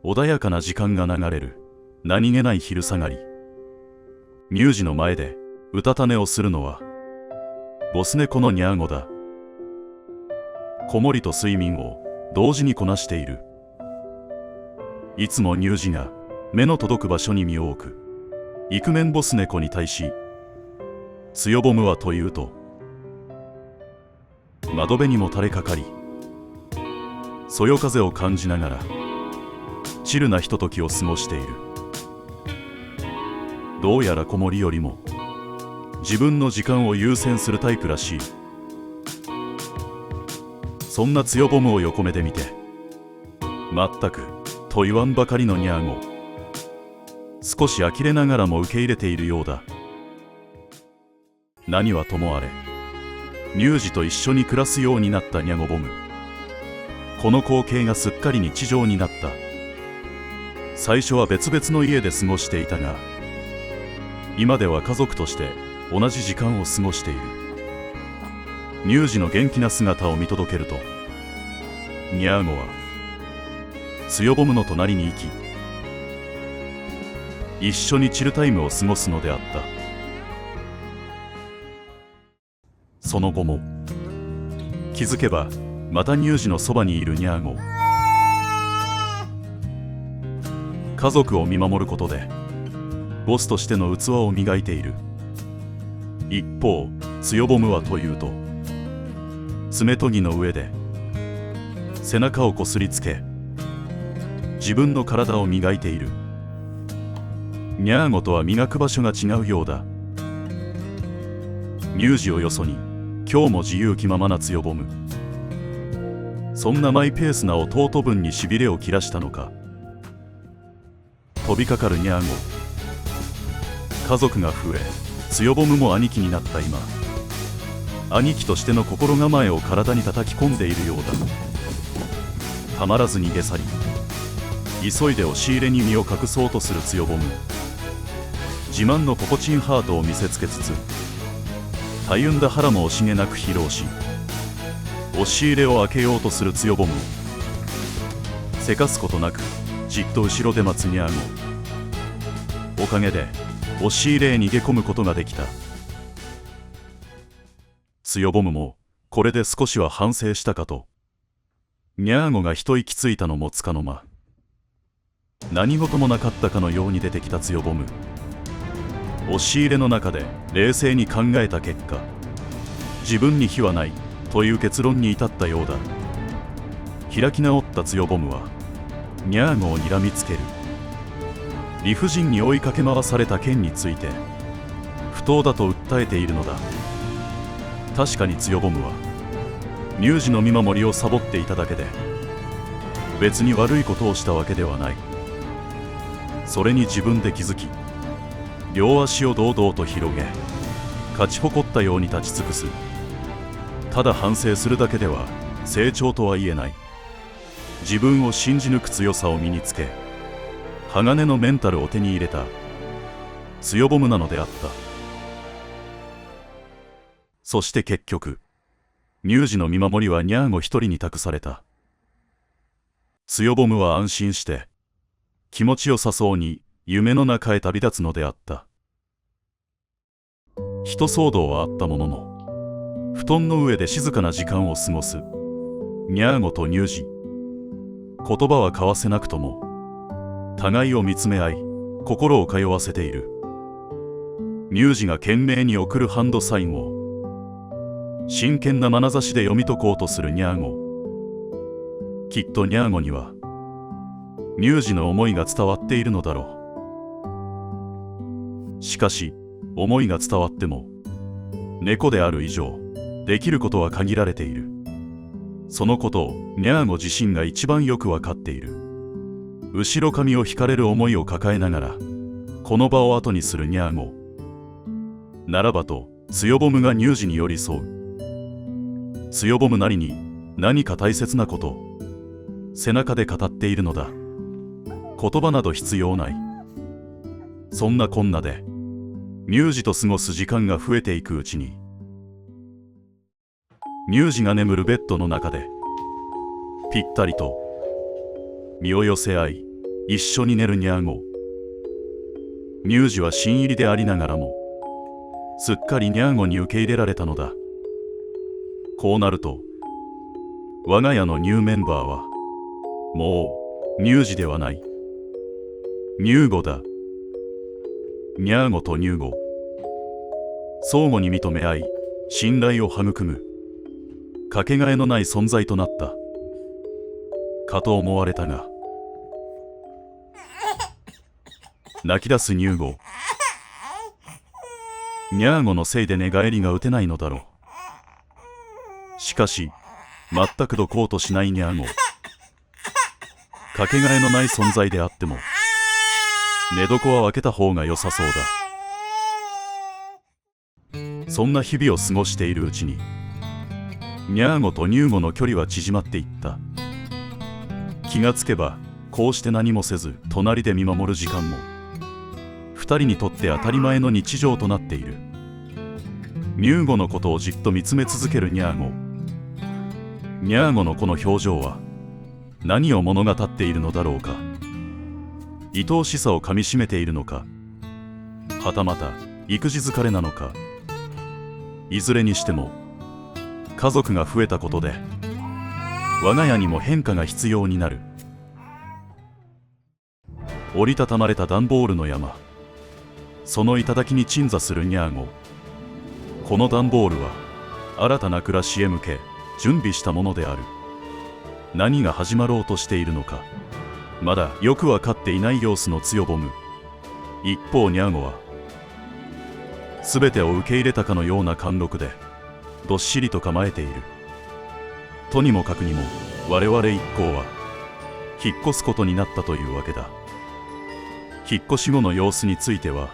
穏やかな時間が流れる何気ない昼下がり、乳児の前でうたた寝をするのはボス猫のニャーゴだ。子守と睡眠を同時にこなしている。いつも乳児が目の届く場所に身を置くイクメンボス猫に対し、つよぼむはというと、窓辺にも垂れかかり、そよ風を感じながらチルなひとときを過ごしている。どうやら子守よりも自分の時間を優先するタイプらしい。そんなつよぼむを横目で見て、まったくと言わんばかりのニャーゴ。少し呆れながらも受け入れているようだ。何はともあれ、乳児と一緒に暮らすようになったニャゴボム。この光景がすっかり日常になった。最初は別々の家で過ごしていたが、今では家族として同じ時間を過ごしている。乳児の元気な姿を見届けると、ニャーゴはつよぼむの隣に行き、一緒にチルタイムを過ごすのであった。その後も気づけばまた乳児のそばにいるニャーゴ。家族を見守ることでボスとしての器を磨いている。一方つよぼむはというと、爪研ぎの上で背中をこすりつけ、自分の体を磨いている。ニャーゴとは磨く場所が違うようだ。乳児をよそに今日も自由気ままなつよぼむ。そんなマイペースな弟分にしびれを切らしたのか、飛びかかるニャーゴ。家族が増え、つよぼむも兄貴になった今、兄貴としての心構えを体に叩き込んでいるようだ。たまらず逃げ去り、急いで押し入れに身を隠そうとするつよぼむ。自慢のポコチンハートを見せつけつつ、たゆんだ腹も惜しげなく披露し、押し入れを開けようとするつよぼむ。せかすことなくじっと後ろで待つニャーゴ。おかげで押し入れへ逃げ込むことができた。つよぼむもこれで少しは反省したかと、ニャーゴが一息ついたのもつかの間、何事もなかったかのように出てきたつよぼむ。押し入れの中で冷静に考えた結果、自分に非はないという結論に至ったようだ。開き直ったつよぼむはニャーゴを睨みつける。理不尽に追いかけ回された件について不当だと訴えているのだ。確かにつよぼむは乳児の見守りをサボっていただけで、別に悪いことをしたわけではない。それに自分で気づき、両足を堂々と広げ、勝ち誇ったように立ち尽くす。ただ反省するだけでは成長とは言えない。自分を信じ抜く強さを身につけ、鋼のメンタルを手に入れたつよぼむなのであった。そして結局、乳児の見守りはニャーゴ一人に託された。つよぼむは安心して気持ちよさそうに夢の中へ旅立つのであった。一騒動はあったものの、布団の上で静かな時間を過ごすニャーゴと乳児。言葉は交わせなくとも互いを見つめ合い、心を通わせている。乳児が懸命に送るハンドサインを真剣な眼差しで読み解こうとするニャーゴ。きっとニャーゴには乳児の思いが伝わっているのだろう。しかし思いが伝わっても、猫である以上できることは限られている。そのことをニャーゴ自身が一番よくわかっている。後ろ髪を引かれる思いを抱えながらこの場を後にするニャーゴ。ならばとつよぼむが乳児に寄り添う。つよぼむなりに何か大切なことを背中で語っているのだ。言葉など必要ない。そんなこんなで乳児と過ごす時間が増えていくうちに、乳児が眠るベッドの中でぴったりと身を寄せ合い一緒に寝るニャーゴ。乳児は新入りでありながらもすっかりニャーゴに受け入れられたのだ。こうなると我が家のニューメンバーはもう乳児ではない乳母だ。ニャーゴと乳母、相互に認め合い信頼を育むかけがえのない存在となったかと思われたが、泣き出す乳母。ニャーゴのせいで寝返りが打てないのだろう。しかし全くどこうとしないニャーゴ。かけがえのない存在であっても寝床は分けた方が良さそうだ。そんな日々を過ごしているうちにニャーゴと乳母の距離は縮まっていった。気がつけばこうして何もせず隣で見守る時間も二人にとって当たり前の日常となっている。乳母のことをじっと見つめ続けるニャーゴ。ニャーゴのこの表情は何を物語っているのだろうか。愛おしさをかみしめているのか、はたまた育児疲れなのか。いずれにしても家族が増えたことで我が家にも変化が必要になる。折りたたまれた段ボールの山、その頂に鎮座するニャーゴ。この段ボールは新たな暮らしへ向け準備したものである。何が始まろうとしているのかまだよく分かっていない様子のつよぼむ。一方ニャーゴは全てを受け入れたかのような貫禄でどっしりと構えている。とにもかくにも我々一行は引っ越すことになったというわけだ。引っ越し後の様子については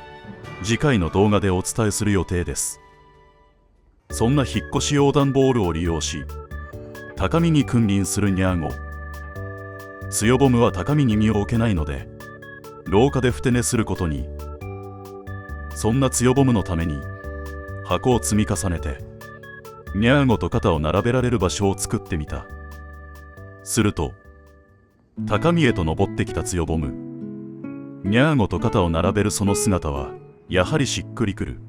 次回の動画でお伝えする予定です。そんな引っ越し用段ボールを利用し高みに君臨するニャーゴ。つよぼむは高みに身を置けないので廊下でふて寝することに。そんなつよぼむのために箱を積み重ねてニャーゴと肩を並べられる場所を作ってみた。すると高みへと登ってきたつよぼむ。ニャーゴと肩を並べるその姿はやはりしっくりくる。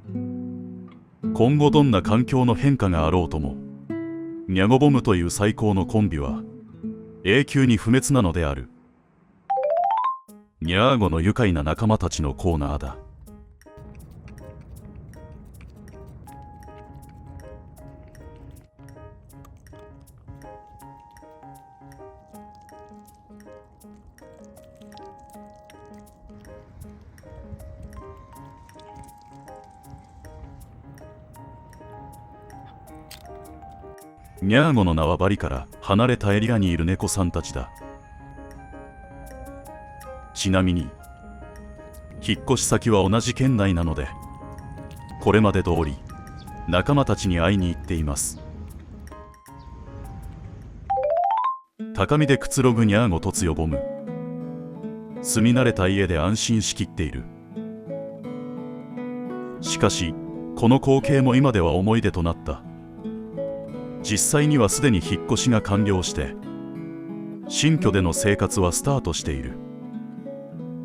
今後どんな環境の変化があろうともニャゴボムという最高のコンビは永久に不滅なのである。ニャーゴの愉快な仲間たちのコーナーだ。ニャーゴの縄張りから離れたエリアにいる猫さんたちだ。ちなみに引っ越し先は同じ県内なのでこれまで通り仲間たちに会いに行っています。高みでくつろぐニャーゴとつよぼむ。住み慣れた家で安心しきっている。しかしこの光景も今では思い出となった。実際にはすでに引っ越しが完了して新居での生活はスタートしている。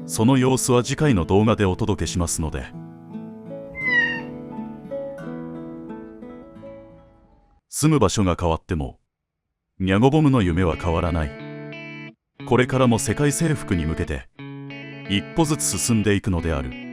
その様子は次回の動画でお届けしますので。住む場所が変わってもニャゴボムの夢は変わらない。これからも世界征服に向けて一歩ずつ進んでいくのである。